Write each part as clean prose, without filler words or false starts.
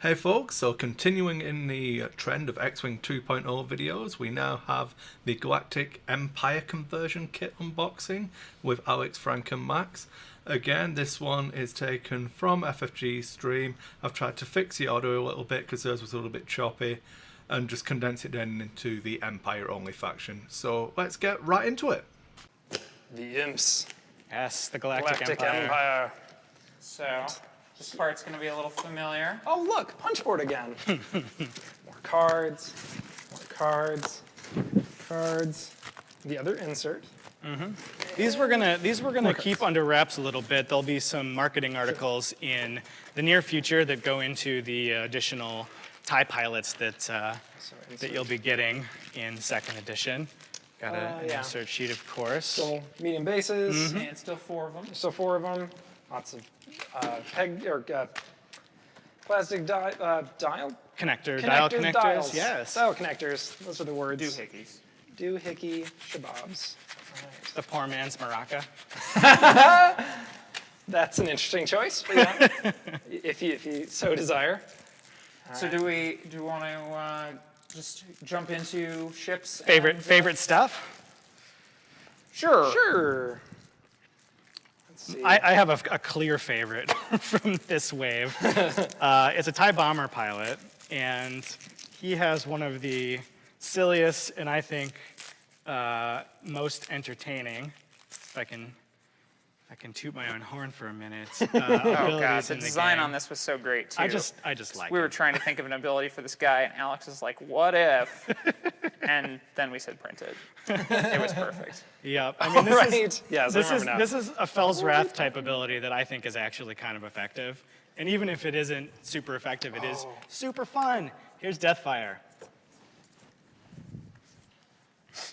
Hey folks, so continuing in the trend of X-Wing 2.0 videos, we now have the Galactic Empire conversion kit unboxing with Alex, Frank and Max. Again, this one is taken from FFG stream. I've tried to fix the audio a little bit because theirs was a little bit choppy and just condense it down into the Empire only faction. So let's get right into it. The imps. Yes, the Galactic Empire. So, this part's going to be a little familiar. Oh, look, punchboard again. More cards, cards. The other insert. These we're gonna keep under wraps a little bit. There'll be some marketing articles in the near future that go into the additional TIE pilots that you'll be getting in second edition. Got an insert sheet, of course. Still medium bases. And still 4 of them. Still 4 of them. Lots of plastic dial Connectors, dials. yes. Dial connectors. Those are the words. Doohickeys. Doohickey shababs. The poor man's maraca. That's an interesting choice, but yeah, if you so desire. So do we want to just jump into ships? Favorite stuff? Sure. Let's see. I have a clear favorite from this wave. It's a TIE bomber pilot, and he has one of the silliest and I think most entertaining, if I can toot my own horn for a minute. Oh god, the design on this was so great too. I just like We were it. trying to think of an ability for this guy, and Alex was like, "What if?" And then we said print it. It was perfect. Yep. I mean, this is a Fel's Wrath type ability that I think is actually kind of effective. And even if it isn't super effective, it is super fun. Here's Deathfire.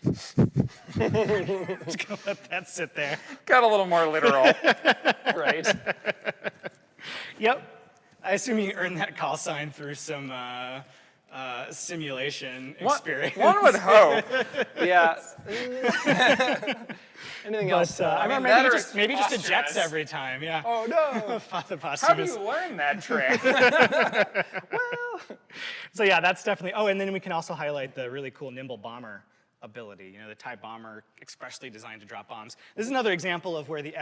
Just gonna let that sit there. Got a little more literal. Right. Yep. I assume you earned that call sign through some simulation experience. One would hope. Yeah. Anything else? I mean, remember that maybe just preposterous. ejects every time. Yeah. Oh no. Father How do Posthumous. you learn that trick? So yeah, that's definitely. Oh, and then we can also highlight the really cool nimble bomber ability. You know, the TIE bomber expressly designed to drop bombs. This is another example of where the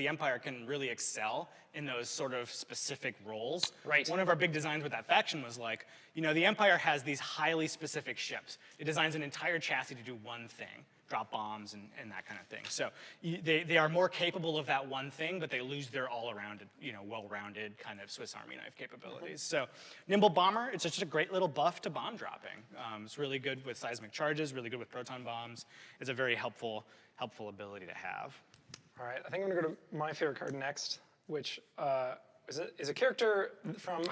Empire can really excel in those sort of specific roles. Right. One of our big designs with that faction was like, you know, the Empire has these highly specific ships. It designs an entire chassis to do one thing, drop bombs and that kind of thing. So they are more capable of that one thing, but they lose their all-around, you know, well-rounded kind of Swiss Army knife capabilities. So nimble bomber, it's just a great little buff to bomb dropping. It's really good with seismic charges, really good with proton bombs. It's a very helpful ability to have. All right. I think I'm gonna go to my favorite card next, which is a character from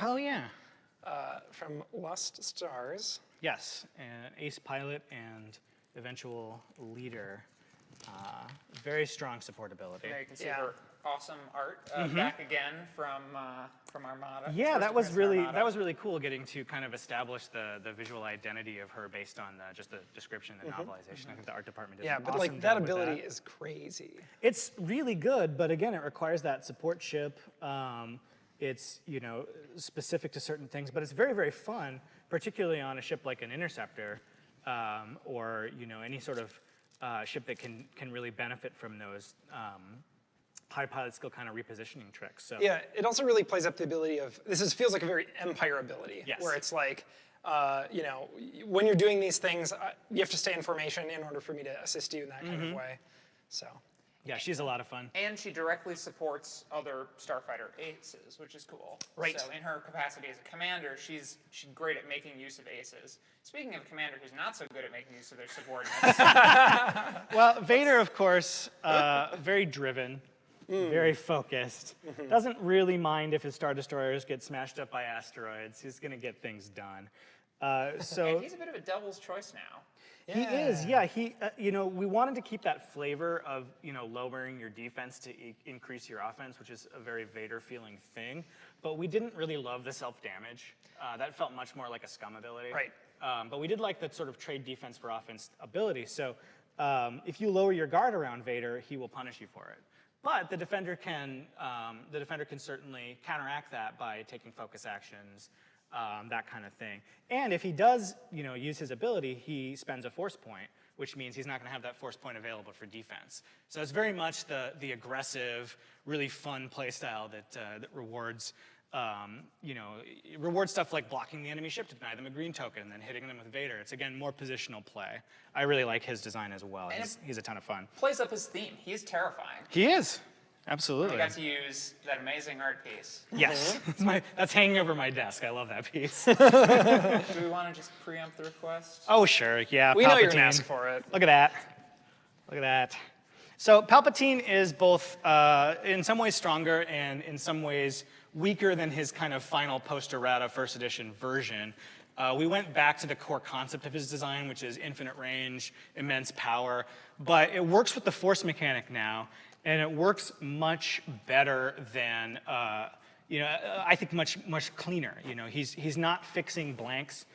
from Lost Stars. Yes, an ace pilot and eventual leader. Very strong supportability. There you can see her awesome art back again from Armada. Yeah, that was Armada. really cool getting to kind of establish the visual identity of her based on just the description and novelization. I think the art department did an But awesome like that job with ability is crazy. It's really good, but again, it requires that support chip. It's, you know, specific to certain things, but it's very, very fun, particularly on a ship like an Interceptor, or, you know, any sort of ship that can really benefit from those high pilot skill kind of repositioning tricks. So Yeah, it also really plays up the ability of, feels like a very Empire ability, Yes. where it's like, you know, when you're doing these things, you have to stay in formation in order for me to assist you in that kind of way. So. yeah, she's a lot of fun. And she directly supports other starfighter aces, which is cool. Right. So in her capacity as a commander, she's great at making use of aces. Speaking of a commander who's not so good at making use of their subordinates, Well, Vader, of course, very driven, very focused. Doesn't really mind if his Star Destroyers get smashed up by asteroids. He's going to get things done. and So he's a bit of a devil's choice now. he is, yeah. He, you know, we wanted to keep that flavor of, you know, lowering your defense to increase your offense, which is a very Vader-feeling thing. But we didn't really love the self-damage. That felt much more like a scum ability. Right. But we did like the sort of trade defense for offense ability. So if you lower your guard around Vader, he will punish you for it. But the defender can certainly counteract that by taking focus actions, that kind of thing. And if he does, use his ability, he spends a force point, which means he's not going to have that force point available for defense. So it's very much the aggressive, really fun playstyle that rewards, rewards stuff like blocking the enemy ship to deny them a green token and then hitting them with Vader. It's, again, more positional play. I really like his design as well. He's a ton of fun. Plays up his theme. He is terrifying. He is. Absolutely. We got to use that amazing art piece. Yes. That's hanging over my desk. I love that piece. Do we want to just preempt the request? Oh, sure. Yeah, We know you're Palpatine. gonna ask for it. Look at that. Look at that. So Palpatine is both in some ways stronger and in some ways weaker than his kind of final post-errata first edition version. We went back to the core concept of his design, which is infinite range, immense power, but it works with the force mechanic now, and it works much better than, I think much cleaner. He's not fixing blanks.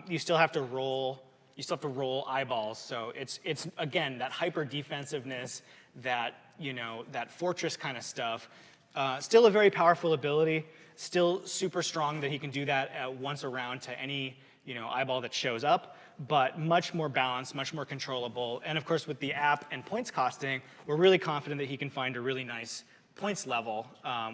You still have to roll. You still have to roll eyeballs. So it's again that hyper defensiveness, that that fortress kind of stuff. Still a very powerful ability. Still super strong that he can do that once around to any eyeball that shows up, but much more balanced, much more controllable. And of course, with the app and points costing, we're really confident that he can find a really nice points level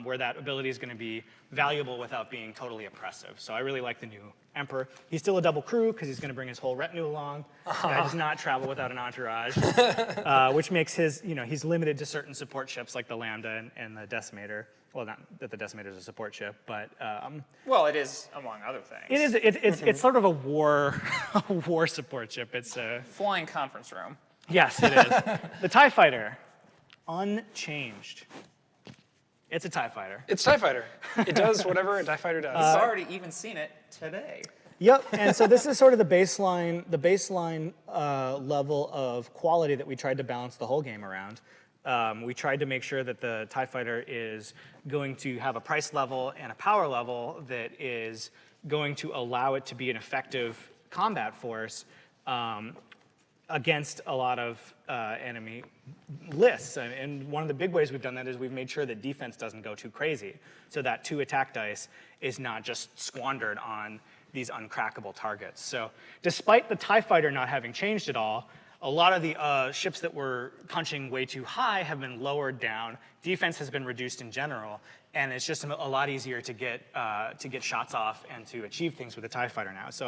where that ability is going to be valuable without being totally oppressive. So I really like the new Emperor. He's still a double crew because he's going to bring his whole retinue along. Guy does not travel without an entourage, which makes his, he's limited to certain support ships like the Lambda and the Decimator. Well, not that the Decimator is a support ship, but well, it is among other things. it is. It's sort of a war support ship. It's a Flying conference room. yes, it is. The TIE Fighter, unchanged. It's a TIE Fighter. It's TIE Fighter. It does whatever a TIE Fighter does. I've already even seen it today. Yep, and so this is sort of the baseline level of quality that we tried to balance the whole game around. We tried to make sure that the TIE Fighter is going to have a price level and a power level that is going to allow it to be an effective combat force against a lot of enemy lists. And one of the big ways we've done that is we've made sure that defense doesn't go too crazy, so that 2 attack dice is not just squandered on these uncrackable targets. So despite the TIE Fighter not having changed at all, a lot of the ships that were punching way too high have been lowered down. Defense has been reduced in general, and it's just a lot easier to get shots off and to achieve things with the TIE Fighter now. So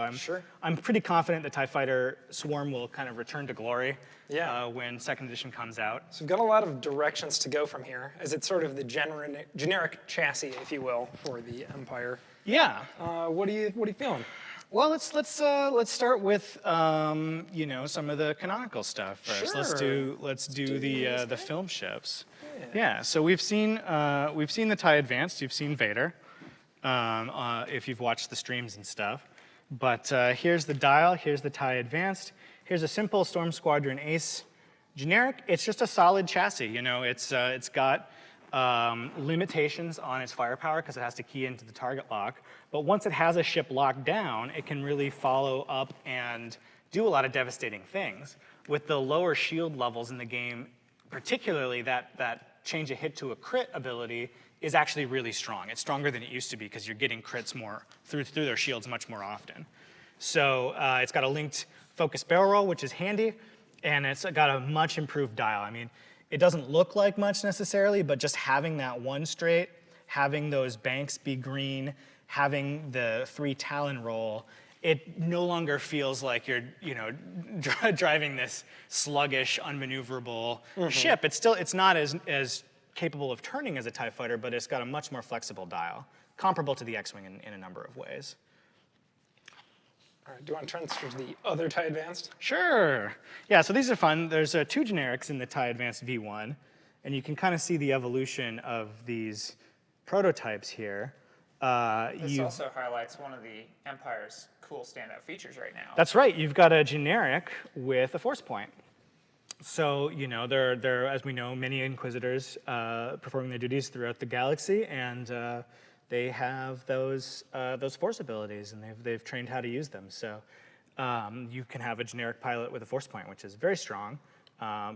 I'm pretty confident the TIE Fighter Swarm will kind of return to glory when 2nd edition comes out. So we've got a lot of directions to go from here, as it's sort of the generic chassis, if you will, for the Empire. Yeah. What are you feeling? Well, let's start with some of the canonical stuff first. Sure. Let's do the film ships. Yeah. So we've seen the TIE Advanced. You've seen Vader, if you've watched the streams and stuff. But here's the dial. Here's the TIE Advanced. Here's a simple Storm Squadron Ace generic. It's just a solid chassis. It's got limitations on its firepower because it has to key into the target lock. But once it has a ship locked down, it can really follow up and do a lot of devastating things. With the lower shield levels in the game, particularly that change a hit to a crit ability is actually really strong. It's stronger than it used to be because you're getting crits more through their shields much more often. So it's got a linked focus barrel roll, which is handy, and it's got a much improved dial. I mean, it doesn't look like much necessarily, but just having that 1 straight, having those banks be green, having the 3 Talon roll, it no longer feels like you're, driving this sluggish, unmaneuverable ship. It's not as capable of turning as a TIE Fighter, but it's got a much more flexible dial, comparable to the X-Wing in a number of ways. All right, do you want to transfer to the other TIE Advanced? Sure. Yeah, so these are fun. There's 2 generics in the TIE Advanced V1, and you can kind of see the evolution of these prototypes here. This also highlights one of the Empire's cool standout features right now. That's right. You've got a generic with a force point. So, there are, as we know, many Inquisitors performing their duties throughout the galaxy, and they have those force abilities, and they've trained how to use them. So you can have a generic pilot with a force point, which is very strong,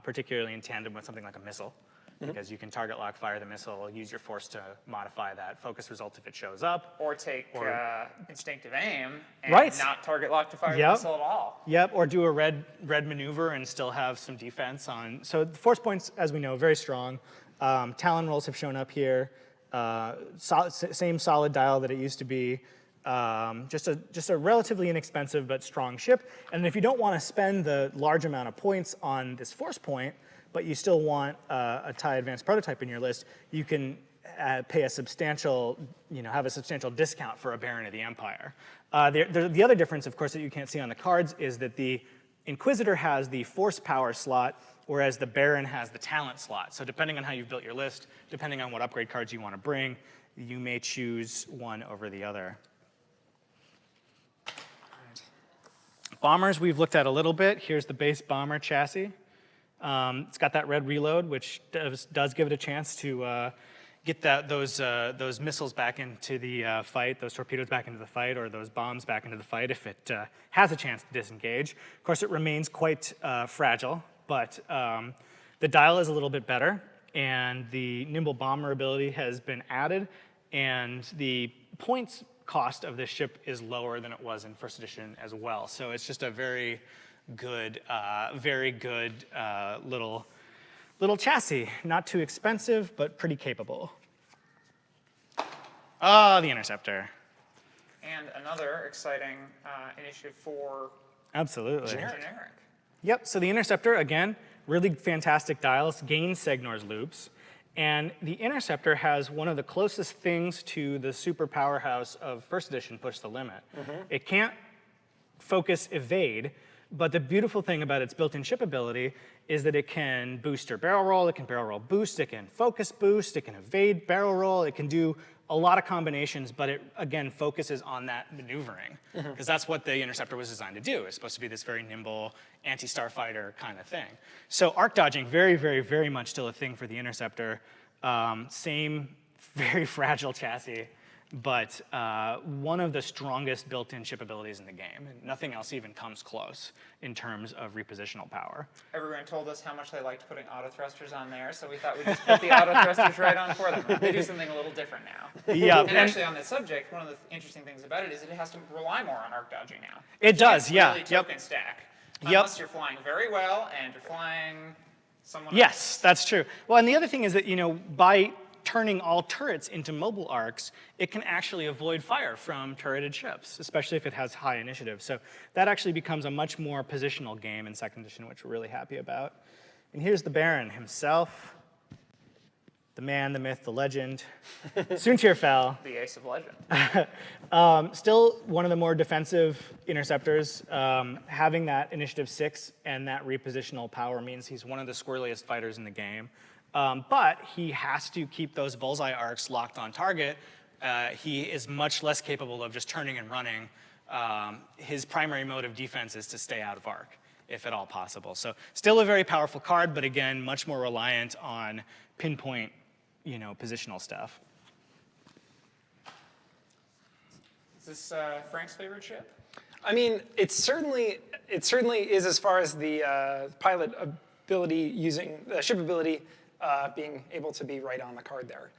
particularly in tandem with something like a missile. because you can target lock fire the missile, use your force to modify that focus result if it shows up. Or take instinctive aim and Right. not target lock to fire the Yep. missile at all. Yep, or do a red maneuver and still have some defense on. So the force points, as we know, very strong. Talon rolls have shown up here. Same solid dial that it used to be. Just a relatively inexpensive but strong ship. And if you don't want to spend the large amount of points on this force point, but you still want a TIE Advanced prototype in your list, you can pay a substantial, have a substantial discount for a Baron of the Empire. The other difference, of course, that you can't see on the cards is that the Inquisitor has the force power slot, whereas the Baron has the talent slot. So depending on how you've built your list, depending on what upgrade cards you want to bring, you may choose one over the other. Bombers we've looked at a little bit. Here's the base bomber chassis. It's got that red reload, which does give it a chance to get those missiles back into the fight, those torpedoes back into the fight, or those bombs back into the fight if it has a chance to disengage. Of course, it remains quite fragile, but the dial is a little bit better, and the nimble bomber ability has been added, and the points cost of this ship is lower than it was in first edition as well. So it's just a very good little chassis. Not too expensive, but pretty capable. The Interceptor. And another exciting initiative for Absolutely. generic. Yep, so the Interceptor, again, really fantastic dials, gains Segnor's loops. And the Interceptor has one of the closest things to the super powerhouse of first edition, Push the Limit. It can't focus evade, but the beautiful thing about its built-in ship ability is that it can booster barrel roll, it can barrel roll boost, it can focus boost, it can evade barrel roll, it can do a lot of combinations, but it, again, focuses on that maneuvering, because that's what the Interceptor was designed to do. It's supposed to be this very nimble anti-starfighter kind of thing. So arc dodging, very, very, very much still a thing for the Interceptor. Same very fragile chassis, but one of the strongest built-in ship abilities in the game, and nothing else even comes close in terms of repositional power. Everyone told us how much they liked putting auto thrusters on there, so we thought we'd just put the auto thrusters right on for them. They do something a little different now. Yeah, And actually, on that subject, one of the interesting things about it is that it has to rely more on arc dodging now. It does, You yeah. can't really token stack. Yep. Unless you're flying very well and you're flying someone else. Yes, that's true. Well, and the other thing is that, by turning all turrets into mobile arcs, it can actually avoid fire from turreted ships, especially if it has high initiative. So that actually becomes a much more positional game in second edition, which we're really happy about. And here's the Baron himself, the man, the myth, the legend, Soontirfel. The ace of legend. Still one of the more defensive interceptors. Having that initiative 6 and that repositional power means he's one of the squirreliest fighters in the game. But he has to keep those bullseye arcs locked on target. He is much less capable of just turning and running. His primary mode of defense is to stay out of arc, if at all possible. So still a very powerful card, but again, much more reliant on pinpoint, positional stuff. Is this Frank's favorite ship? I mean, it certainly is as far as the pilot ability using the ship ability being able to be right on the card there.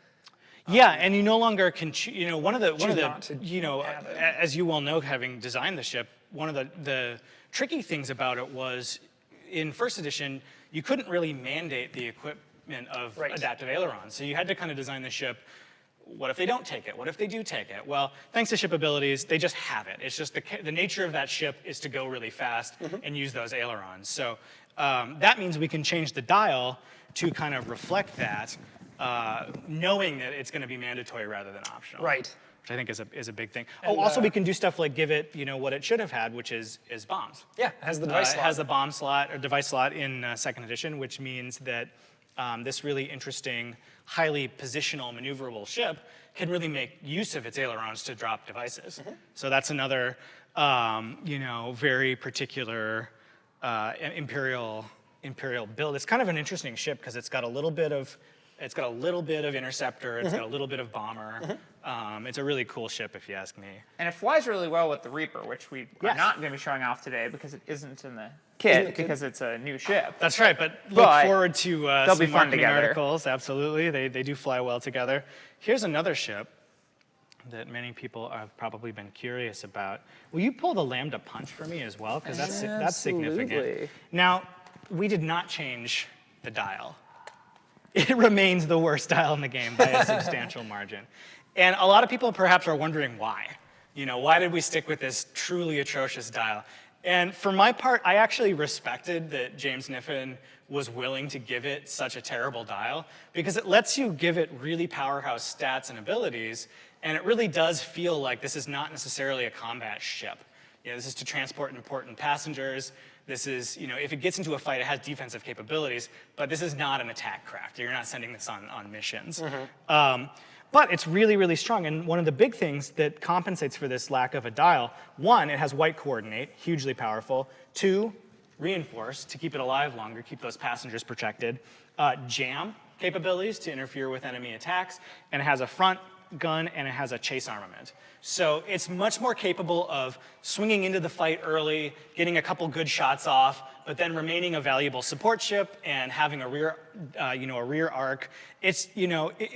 Yeah, and you no longer can, one of the, have it. as you well know, having designed the ship, one of the tricky things about it was, in first edition, you couldn't really mandate the equipment of adaptive ailerons. So you had to kind of design the ship. What if they don't take it? What if they do take it? Well, thanks to ship abilities, they just have it. It's just the nature of that ship is to go really fast and use those ailerons. So that means we can change the dial to kind of reflect that, knowing that it's going to be mandatory rather than optional. Right. Which I think is a big thing. And, also we can do stuff like give it, what it should have had, which is bombs. Yeah, it has the device slot. It has the bomb slot or device slot in second edition, which means that this really interesting, highly positional, maneuverable ship can really make use of its ailerons to drop devices. So that's another, very particular Imperial build. It's kind of an interesting ship because it's got a little bit of interceptor, it's got a little bit of bomber. It's a really cool ship, if you ask me. And it flies really well with the Reaper, which we are Yes. not going to be showing off today because it isn't in the kit because it's a new ship. That's right, but look forward to they'll be some fun marketing together. articles. Absolutely, they do fly well together. Here's another ship that many people have probably been curious about. Will you pull the Lambda punch for me as well? Because that's significant. Now, we did not change the dial. It remains the worst dial in the game by a substantial margin. And a lot of people perhaps are wondering why. Why did we stick with this truly atrocious dial? And for my part, I actually respected that James Niffen was willing to give it such a terrible dial because it lets you give it really powerhouse stats and abilities, and it really does feel like this is not necessarily a combat ship. This is to transport important passengers. This is, if it gets into a fight, it has defensive capabilities, but this is not an attack craft. You're not sending this on missions. But it's really, really strong. And one of the big things that compensates for this lack of a dial, one, it has white coordinate, hugely powerful. Two, reinforce to keep it alive longer, keep those passengers protected. Jam capabilities to interfere with enemy attacks. And it has a front gun and it has a chase armament. So it's much more capable of swinging into the fight early, getting a couple good shots off, but then remaining a valuable support ship and having a rear, a rear arc. It's,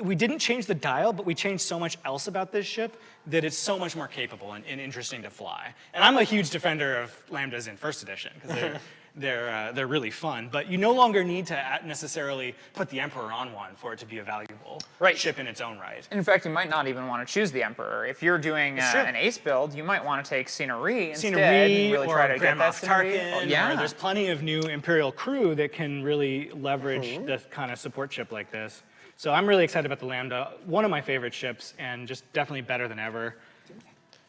we didn't change the dial, but we changed so much else about this ship that it's so much more capable and interesting to fly. And I'm a huge defender of Lambdas in first edition because they're really fun. But you no longer need to necessarily put the Emperor on one for it to be a valuable ship in its own right. In fact, you might not even want to choose the Emperor. If you're doing an ace build, you might want to take Scenery instead and really try to get that Scenery. Or there's plenty of new Imperial crew that can really leverage this kind of support ship like this. So I'm really excited about the Lambda. One of my favorite ships, and just definitely better than ever.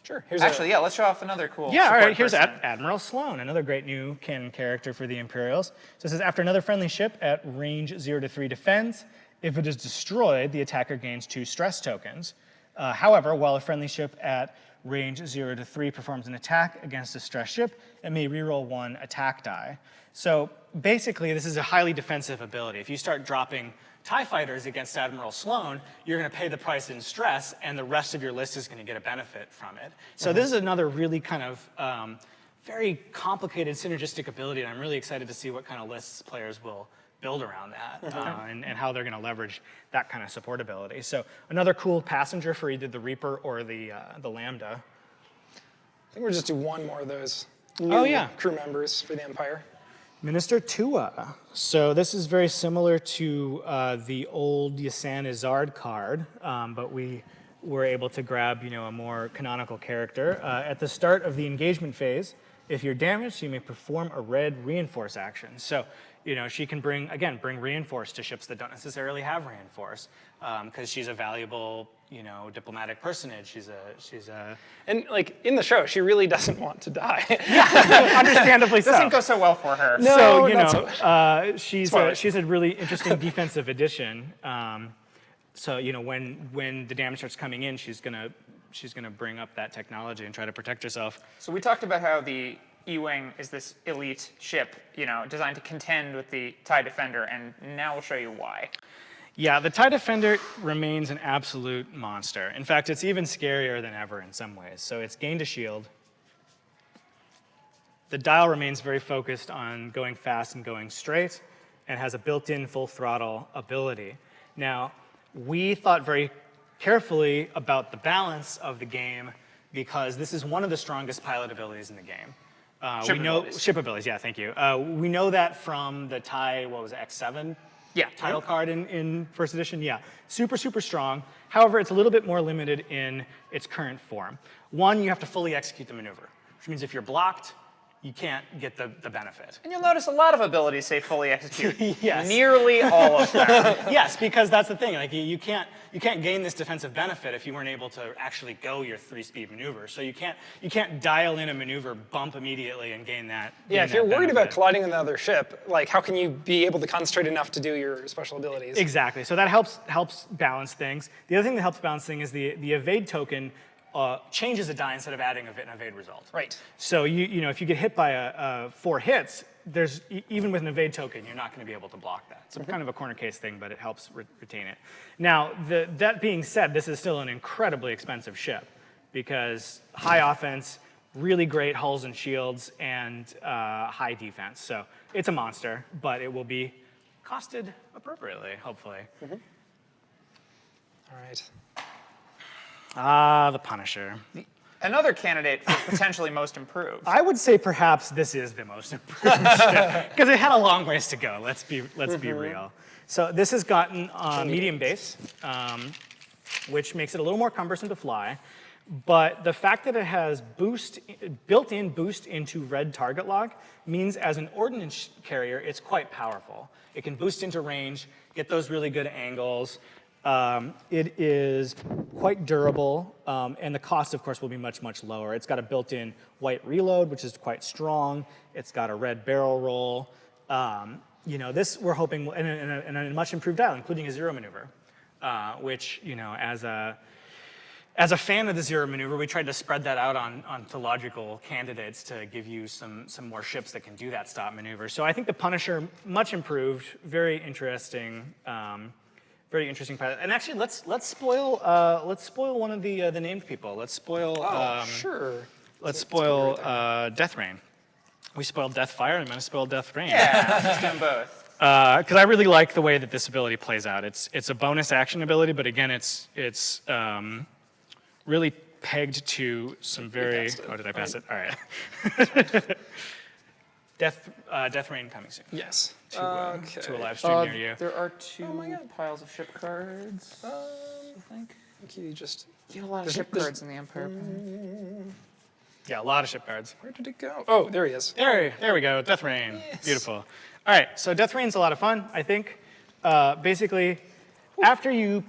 Sure. Let's show off another cool all right, here's person. Admiral Sloan, another great new canon character for the Imperials. So it says, after another friendly ship at range 0 to 3 defends, if it is destroyed, the attacker gains 2 stress tokens. However, while a friendly ship at range 0 to 3 performs an attack against a stress ship, it may reroll 1 attack die. So basically, this is a highly defensive ability. If you start dropping TIE fighters against Admiral Sloan, you're going to pay the price in stress, and the rest of your list is going to get a benefit from it. So this is another really kind of very complicated synergistic ability, and I'm really excited to see what kind of lists players will build around that and how they're going to leverage that kind of support ability. So another cool passenger for either the Reaper or the Lambda. I think we'll just do one more of those crew members for the Empire. Minister Tua. So this is very similar to the old Yasan Izard card, but we were able to grab, a more canonical character. At the start of the engagement phase, if you're damaged, you may perform a red reinforce action. So, she can bring reinforce to ships that don't necessarily have reinforce, because she's a valuable, diplomatic personage. She's a. And in the show, she really doesn't want to die. Yeah, understandably so. Doesn't go so well for her. No, she's a really interesting defensive addition. So when the damage starts coming in, she's gonna bring up that technology and try to protect herself. So we talked about how the E-Wing is this elite ship, designed to contend with the TIE Defender, and now we'll show you why. Yeah, the TIE Defender remains an absolute monster. In fact, it's even scarier than ever in some ways. So it's gained a shield. The dial remains very focused on going fast and going straight, and has a built-in full throttle ability. Now, we thought very carefully about the balance of the game because this is one of the strongest pilot abilities in the game. Ship abilities, yeah, thank you. We know that from the TIE, X7 title card in first edition, yeah. Super, super strong. However, it's a little bit more limited in its current form. One, you have to fully execute the maneuver, which means if you're blocked, you can't get the benefit. And you'll notice a lot of abilities say fully execute. Yes. Nearly all of them. Yes, because that's the thing. You can't gain this defensive benefit if you weren't able to actually go your 3-speed maneuver. So you can't dial in a maneuver, bump immediately, and gain that. Yeah, if you're worried about colliding with another ship, how can you be able to concentrate enough to do your special abilities? Exactly. So that helps balance things. The other thing that helps balance things is the evade token. Changes a die instead of adding an evade result. Right. So if you get hit by 4 hits, even with an evade token, you're not going to be able to block that. It's kind of a corner case thing, but it helps retain it. Now, that being said, this is still an incredibly expensive ship because high offense, really great hulls and shields, and high defense. So it's a monster, but it will be costed appropriately, hopefully. All right. Ah, the Punisher. Another candidate for potentially most improved. I would say perhaps this is the most improved because it had a long ways to go. Let's be real. So this has gotten medium base, which makes it a little more cumbersome to fly. But the fact that it has built-in boost into red target lock means as an ordnance carrier, it's quite powerful. It can boost into range, get those really good angles. It is quite durable, and the cost, of course, will be much, much lower. It's got a built-in white reload, which is quite strong. It's got a red barrel roll. You know, this we're hoping, and a much improved dial, including a zero maneuver, which, you know, as a fan of the zero maneuver, we tried to spread that out onto logical candidates to give you some more ships that can do that stop maneuver. So I think the Punisher, much improved, very interesting. Very interesting pilot. And actually, let's spoil one of the named people. Let's spoil. Sure. Let's spoil Deathrain. We spoiled Deathfire. I'm going to spoil Deathrain. Yeah, let's do them both. Because I really like the way that this ability plays out. It's a bonus action ability, but again, it's really pegged to some very. Oh, did I pass it? All right. Deathrain coming soon. Yes. To a live stream near you. There are two piles of ship cards, I think. You just. You have a lot of ship cards in the Empire. Yeah, a lot of ship cards. Where did it go? Oh, there he is. There we go, Deathrain. Yes. Beautiful. All right, so Deathrain's a lot of fun, I think. Basically, after you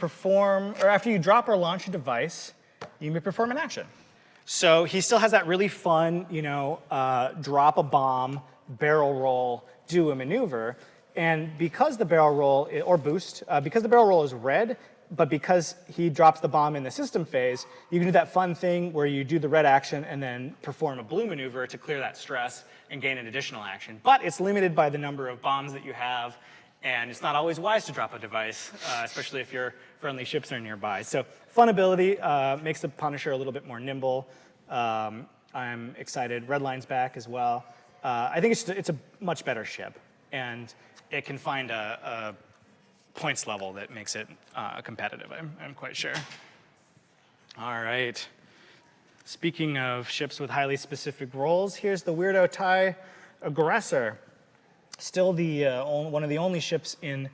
drop or launch a device, you may perform an action. So he still has that really fun, you know, drop a bomb, barrel roll, do a maneuver. And because the barrel roll, or boost, because the barrel roll is red, but because he drops the bomb in the system phase, you can do that fun thing where you do the red action and then perform a blue maneuver to clear that stress and gain an additional action. But it's limited by the number of bombs that you have, and it's not always wise to drop a device, especially if your friendly ships are nearby. So fun ability, makes the Punisher a little bit more nimble. I'm excited. Redline's back as well. I think it's a much better ship, and it can find a points level that makes it competitive, I'm quite sure. All right. Speaking of ships with highly specific roles, here's the Weirdo TIE Aggressor. Still the one of the only ships in.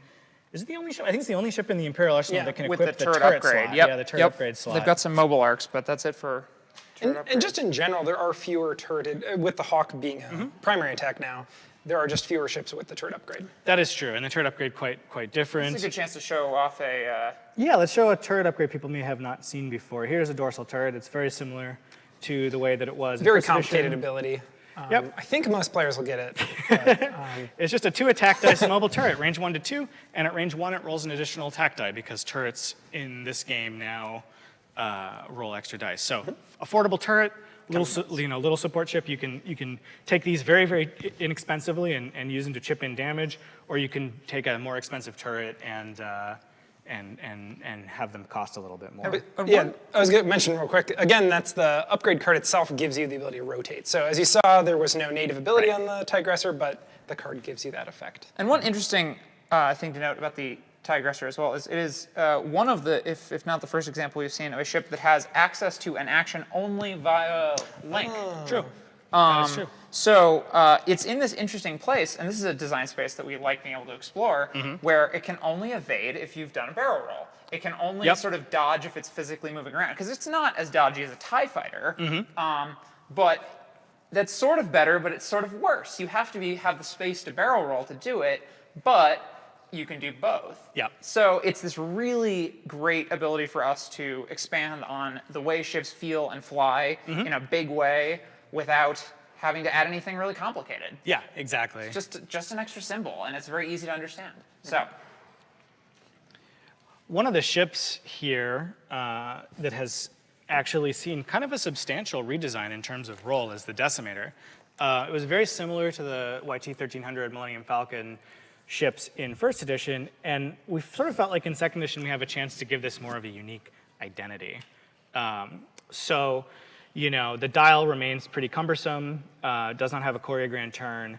Is it the only ship? I think it's the only ship in the Imperial Arsenal that can with equip the the turret upgrade. slot. Yep. Yeah, the turret upgrade slot. They've got some mobile arcs, but that's it for turret upgrades. And just in general, there are fewer turreted, with the Hawk being a primary attack now, there are just fewer ships with the turret upgrade. That is true, and the turret upgrade quite different. It's a good chance to show off a. Yeah, let's show a turret upgrade people may have not seen before. Here's a dorsal turret. It's very similar to the way that it was. Very in first complicated edition. ability. Yep. I think most players will get it. But, It's just a 2 attack dice mobile turret, range 1 to 2, and at range 1 it rolls an additional attack die because turrets in this game now roll extra dice. So affordable turret, little support chip. You can take these very, very inexpensively and use them to chip in damage, or you can take a more expensive turret and have them cost a little bit more. yeah, I was going to mention real quick, again, that's the upgrade card itself gives you the ability to rotate. So as you saw, there was no native ability on the TIE Aggressor, but the card gives you that effect. And one interesting thing to note about the TIE Aggressor as well is it is one of the, if not the first example we've seen of a ship that has access to an action only via link. True. That is true. So it's in this interesting place, and this is a design space that we like being able to explore, where it can only evade if you've done a barrel roll. It can only sort of dodge if it's physically moving around, because it's not as dodgy as a TIE fighter, but that's sort of better, but it's sort of worse. You have to have the space to barrel roll to do it, but you can do both. Yep. So it's this really great ability for us to expand on the way ships feel and fly in a big way without having to add anything really complicated. Yeah, exactly. Just an extra symbol, and it's very easy to understand. So, one of the ships here that has actually seen kind of a substantial redesign in terms of role is the Decimator. It was very similar to the YT-1300 Millennium Falcon ships in first edition, and we sort of felt like in second edition we have a chance to give this more of a unique identity. So you know, the dial remains pretty cumbersome, does not have a choreographed turn,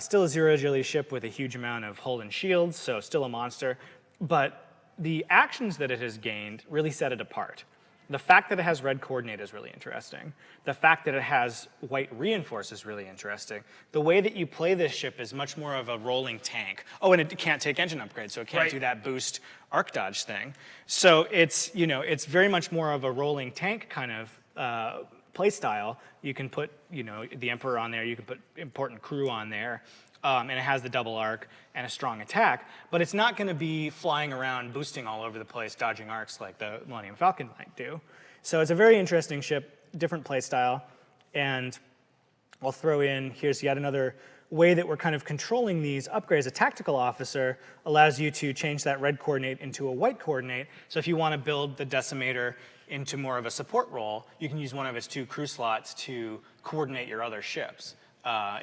still a zero agility ship with a huge amount of hull and shields, so still a monster. But the actions that it has gained really set it apart. The fact that it has red coordinate is really interesting. The fact that it has white reinforce is really interesting. The way that you play this ship is much more of a rolling tank. Oh, and it can't take engine upgrades, so it can't do that boost arc dodge thing. So it's, you know, it's very much more of a rolling tank kind of play style. You can put, you know, the Emperor on there, you can put important crew on there, and it has the double arc and a strong attack, but it's not going to be flying around boosting all over the place, dodging arcs like the Millennium Falcon might do. So it's a very interesting ship, different play style, and I'll throw in, here's yet another way that we're kind of controlling these upgrades. A tactical officer allows you to change that red coordinate into a white coordinate, so if you want to build the Decimator into more of a support role, you can use one of its 2 crew slots to coordinate your other ships.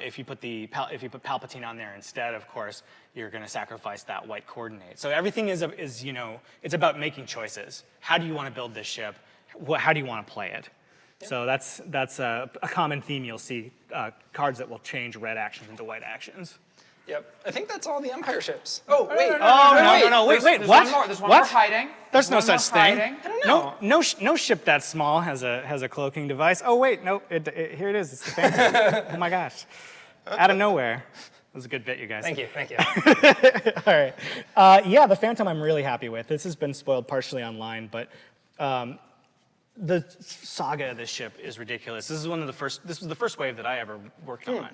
If you put Palpatine on there instead, of course, you're going to sacrifice that white coordinate. So everything is, you know, it's about making choices. How do you want to build this ship? How do you want to play it? Yeah. So that's a common theme you'll see, cards that will change red actions into white actions. Yep. I think that's all the Empire ships. Oh, wait. No, wait, what? There's one more hiding. There's no such thing. I don't know. No ship that small has a cloaking device. Oh, wait, no, here it is. It's the Phantom. Oh, my gosh. Out of nowhere. That was a good bit, you guys. Thank you. All right. Yeah, the Phantom I'm really happy with. This has been spoiled partially online, but the saga of this ship is ridiculous. This was the first wave that I ever worked on.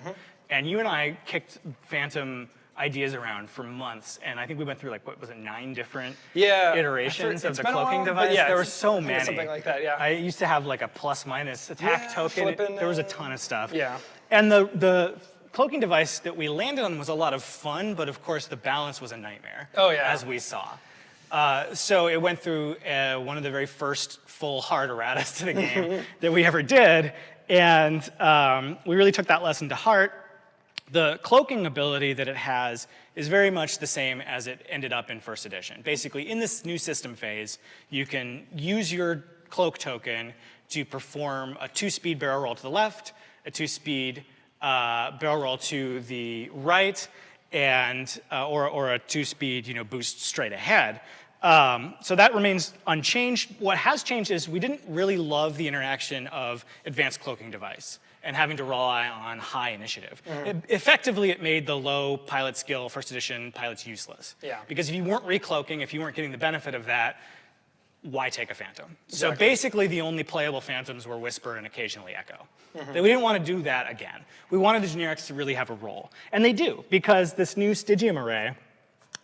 And you and I kicked Phantom ideas around for months, and I think we went through, like, what was it, 9 different iterations of the cloaking device? Yeah, there were so many. Something like that, yeah. I used to have like a plus-minus attack token. There was a ton of stuff. Yeah. And the cloaking device that we landed on was a lot of fun, but of course the balance was a nightmare. Oh, yeah. As we saw. So it went through one of the very first full hard erratas to the game that we ever did, and we really took that lesson to heart. The cloaking ability that it has is very much the same as it ended up in first edition. Basically, in this new system phase, you can use your cloak token to perform a 2-speed barrel roll to the left, a 2-speed barrel roll to the right, and or a 2-speed, you know, boost straight ahead. So that remains unchanged. What has changed is we didn't really love the interaction of advanced cloaking device and having to rely on high initiative. Effectively, it made the low pilot skill first edition pilots useless. Yeah. Because if you weren't recloaking, if you weren't getting the benefit of that, why take a Phantom? Exactly. So basically, the only playable Phantoms were Whisper and occasionally Echo. We didn't want to do that again. We wanted the generics to really have a role. And they do, because this new Stygium array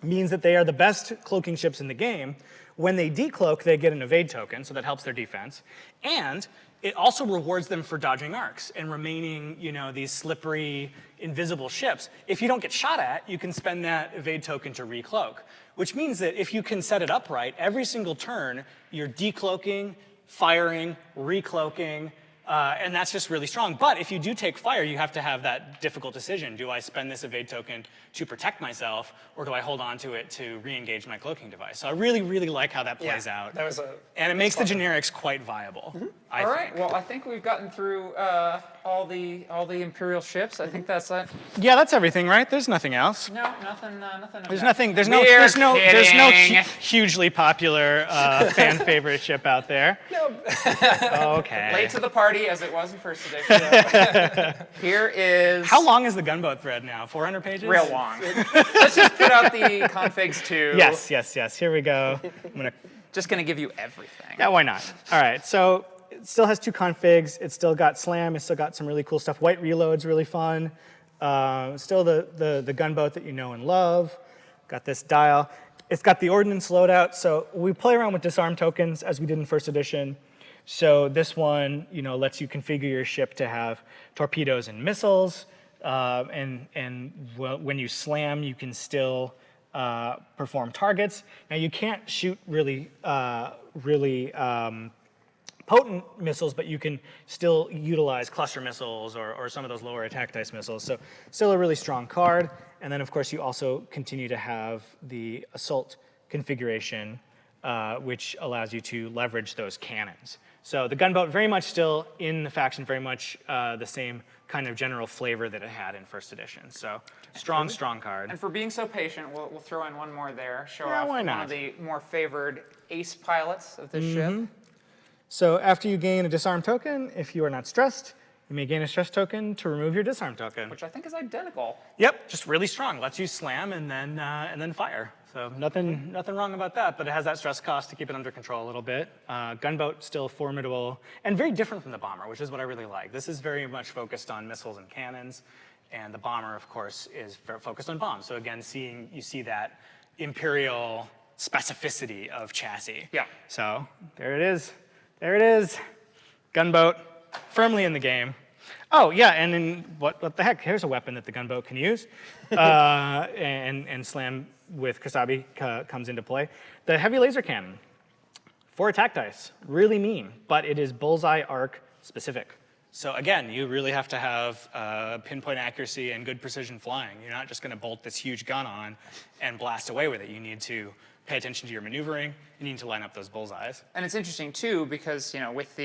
means that they are the best cloaking ships in the game. When they decloak, they get an evade token, so that helps their defense. And it also rewards them for dodging arcs and remaining, you know, these slippery, invisible ships. If you don't get shot at, you can spend that evade token to recloak, which means that if you can set it up right, every single turn, you're decloaking, firing, recloaking, and that's just really strong. But if you do take fire, you have to have that difficult decision. Do I spend this evade token to protect myself, or do I hold on to it to re-engage my cloaking device? So I really, really like how that plays out. That was and it makes the generics quite viable. All right. Well, I think we've gotten through all the Imperial ships. I think that's it. Yeah, that's everything, right? There's nothing else. No, nothing. There's nothing. There's no hugely popular fan favorite ship out there. No. Okay. Late to the party as it was in first edition. Here is. How long is the gunboat thread now? 400 pages? Real long. Let's just put out the configs too. Yes. Here we go. Just gonna give you everything. Yeah, why not? All right. So it still has 2 configs. It's still got slam. It's still got some really cool stuff. White reload's really fun. Still the gunboat that you know and love. Got this dial. It's got the ordnance loadout. So we play around with disarm tokens as we did in first edition. So this one, you know, lets you configure your ship to have torpedoes and missiles. When you slam, you can still perform targets. Now you can't shoot really potent missiles, but you can still utilize cluster missiles or some of those lower attack dice missiles. So still a really strong card. And then of course you also continue to have the assault configuration, which allows you to leverage those cannons. So the gunboat very much still in the faction, very much the same kind of general flavor that it had in first edition. So strong, strong card. And for being so patient, we'll throw in one more there. Show Yeah, off why one not? of the more favored ace pilots of this ship. So after you gain a disarm token, if you are not stressed, you may gain a stress token to remove your disarm token. Which I think is identical. Yep, just really strong. Lets you slam and then fire. So nothing wrong about that, but it has that stress cost to keep it under control a little bit. Gunboat still formidable and very different from the bomber, which is what I really like. This is very much focused on missiles and cannons, and the bomber, of course, is focused on bombs. So again, you see that Imperial specificity of chassis. Yeah. So there it is. There it is. Gunboat, firmly in the game. Oh, yeah, and then what the heck? Here's a weapon that the gunboat can use. And slam with Kasabi comes into play. The heavy laser cannon. 4 attack dice. Really mean, but it is bullseye arc specific. So again, you really have to have pinpoint accuracy and good precision flying. You're not just going to bolt this huge gun on and blast away with it. You need to pay attention to your maneuvering. You need to line up those bullseyes. And it's interesting too because with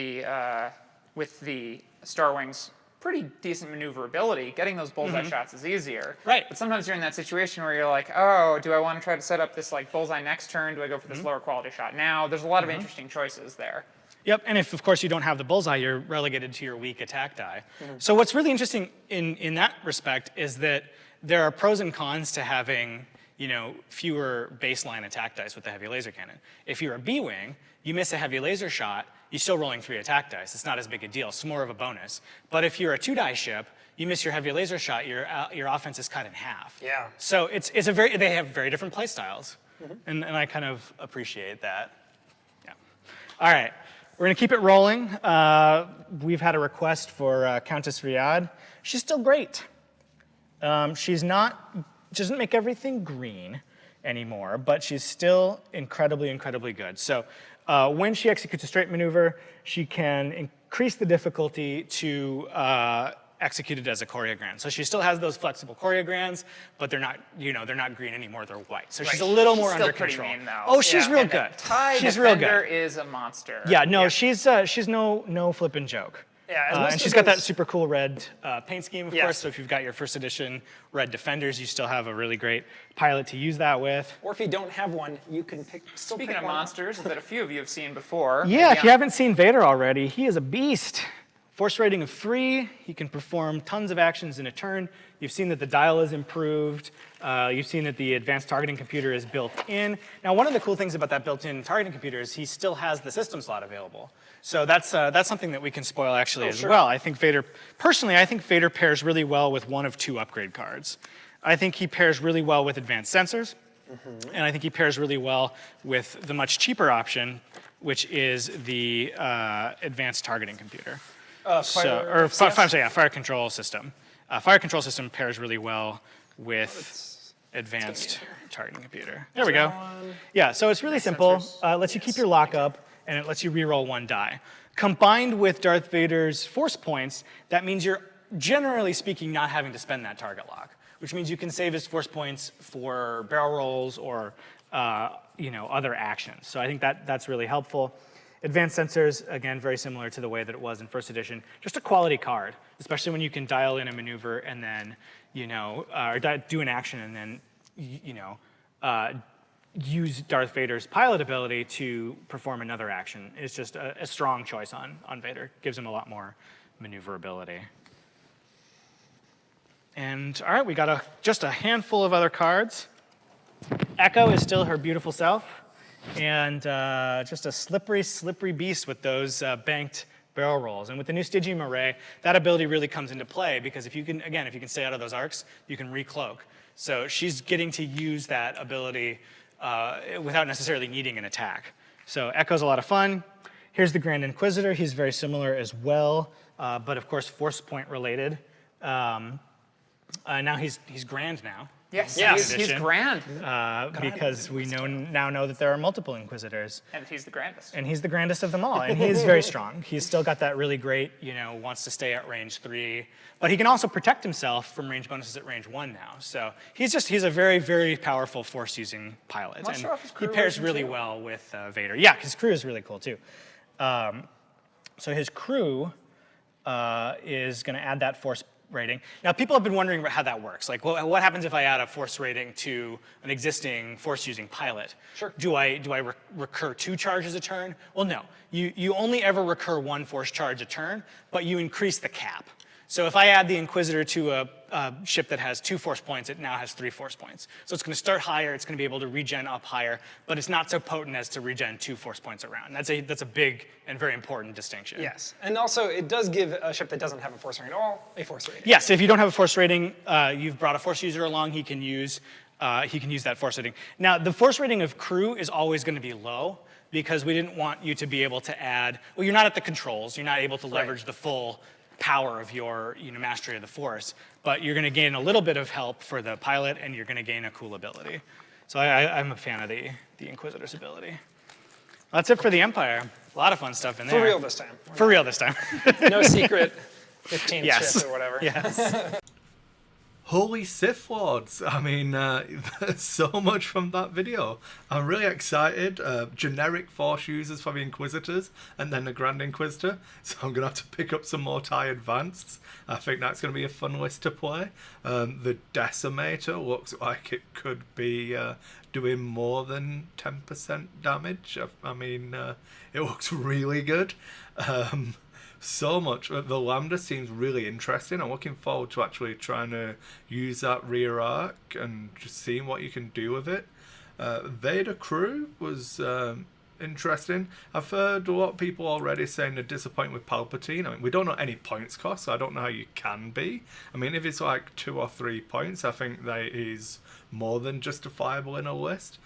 the Star Wings pretty decent maneuverability, getting those bullseye shots is easier. Right. But sometimes you're in that situation where you're like, oh, do I want to try to set up this like bullseye next turn? Do I go for this lower quality shot now? There's a lot of interesting choices there. Yep, and if, of course, you don't have the bullseye, you're relegated to your weak attack die. So what's really interesting in that respect is that there are pros and cons to having fewer baseline attack dice with the heavy laser cannon. If you're a B-wing, you miss a heavy laser shot, you're still rolling 3 attack dice. It's not as big a deal. It's more of a bonus. But if you're a 2-die ship, you miss your heavy laser shot, your offense is cut in half. Yeah. So they have very different play styles, and I kind of appreciate that. Yeah. All right. We're going to keep it rolling. We've had a request for Countess Riyadh. She's still great. She doesn't make everything green anymore, but she's still incredibly, incredibly good. So when she executes a straight maneuver, she can increase the difficulty to execute it as a choreogrand. So she still has those flexible choreogrands, but they're not green anymore. They're white. So she's a little more under control. Pretty mean, though. Oh, she's real good. She's real good. Is a monster. Yeah, no, she's no flippin' joke. Yeah, and she's got that super cool red paint scheme, of Yes. course. So if you've got your first edition red Defenders, you still have a really great pilot to use that with. Or if you don't have one, you can still Speaking pick of one up. monsters that a few of you have seen before. Yeah, if you haven't seen Vader already, he is a beast. Force rating of 3. He can perform tons of actions in a turn. You've seen that the dial is improved. You've seen that the advanced targeting computer is built in. Now, one of the cool things about that built-in targeting computer is he still has the system slot available. So that's something that we can spoil actually as well. I think Vader pairs really well with one of 2 upgrade cards. I think he pairs really well with advanced sensors, and I think he pairs really well with the much cheaper option, which is the advanced targeting computer. Fire control system. Fire control system pairs really well with advanced targeting computer. There we go. Yeah, so it's really simple. Lets you keep your lockup, and it lets you reroll 1 die. Combined with Darth Vader's force points, that means you're, generally speaking, not having to spend that target lock, which means you can save his force points for barrel rolls or other actions. So I think that's really helpful. Advanced sensors, again, very similar to the way that it was in first edition. Just a quality card, especially when you can dial in a maneuver and then, or do an action and then, use Darth Vader's pilot ability to perform another action. It's just a strong choice on Vader. Gives him a lot more maneuverability. And all right, we got just a handful of other cards. Echo is still her beautiful self. And just a slippery, slippery beast with those banked barrel rolls. And with the new Stygian array, that ability really comes into play because if you can stay out of those arcs, you can recloak. So she's getting to use that ability without necessarily needing an attack. So Echo's a lot of fun. Here's the Grand Inquisitor. He's very similar as well, but of course force point related. Now he's grand now. Yes, he's grand. Because we now know that there are multiple Inquisitors. And he's the grandest. And he's the grandest of them all, and he is very strong. He's still got that really great, wants to stay at range 3, but he can also protect himself from range bonuses at range 1 now. So he's a very, very powerful force-using pilot. And he pairs really well with Vader. Yeah, his crew is really cool too. So his crew is going to add that force rating. Now, people have been wondering about how that works. Like, well, what happens if I add a force rating to an existing force-using pilot? Sure. Do I recur 2 charges a turn? Well, no. You only ever recur 1 force charge a turn, but you increase the cap. So if I add the Inquisitor to a ship that has 2 force points, it now has 3 force points. So it's going to start higher, it's going to be able to regen up higher, but it's not so potent as to regen 2 force points around. That's a big and very important distinction. Yes, and also it does give a ship that doesn't have a force rating at all a force rating. Yes, if you don't have a force rating, you've brought a force user along, he can use that force rating. Now, the force rating of crew is always going to be low because we didn't want you to be able to add, well, you're not at the controls, you're not able to leverage the full power of your mastery of the force, but you're going to gain a little bit of help for the pilot, and you're going to gain a cool ability. So I'm a fan of the Inquisitor's ability. That's it for the Empire. A lot of fun stuff in there. For real this time. For real this time. No secret 15th Yes. ship or whatever. Yes. Holy Sith Lords! I mean, there's so much from that video. I'm really excited. Generic Force users for the Inquisitors, and then the Grand Inquisitor. So I'm going to have to pick up some more TIE Advanced. I think that's going to be a fun list to play. The Decimator looks like it could be doing more than 10% damage. I mean, it looks really good. So much. The Lambda seems really interesting. I'm looking forward to actually trying to use that rear arc and just seeing what you can do with it. Vader crew was interesting. I've heard a lot of people already saying they're disappointed with Palpatine. I mean, we don't know any points cost, so I don't know how you can be. I mean, if it's like 2 or 3 points, I think that is more than justifiable in a list.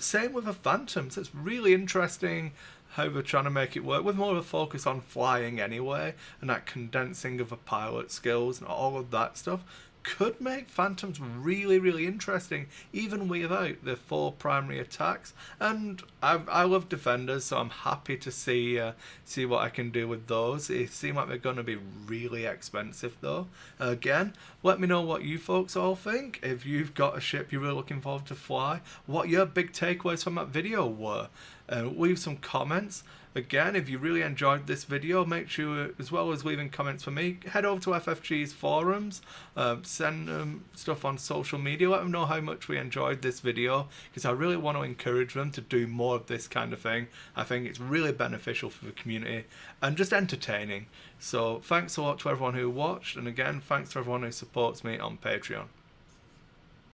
Same with the Phantoms. It's really interesting how they're trying to make it work with more of a focus on flying anyway, and that condensing of the pilot skills and all of that stuff could make Phantoms really, really interesting, even without the 4 primary attacks. And I love Defenders, so I'm happy to see what I can do with those. It seems like they're going to be really expensive, though. Again, let me know what you folks all think. If you've got a ship you're really looking forward to fly, what your big takeaways from that video were. Leave some comments. Again, if you really enjoyed this video, make sure, as well as leaving comments for me, head over to FFG's forums, send them stuff on social media, let them know how much we enjoyed this video, because I really want to encourage them to do more of this kind of thing. I think it's really beneficial for the community and just entertaining. So thanks a lot to everyone who watched, and again, thanks to everyone who supports me on Patreon.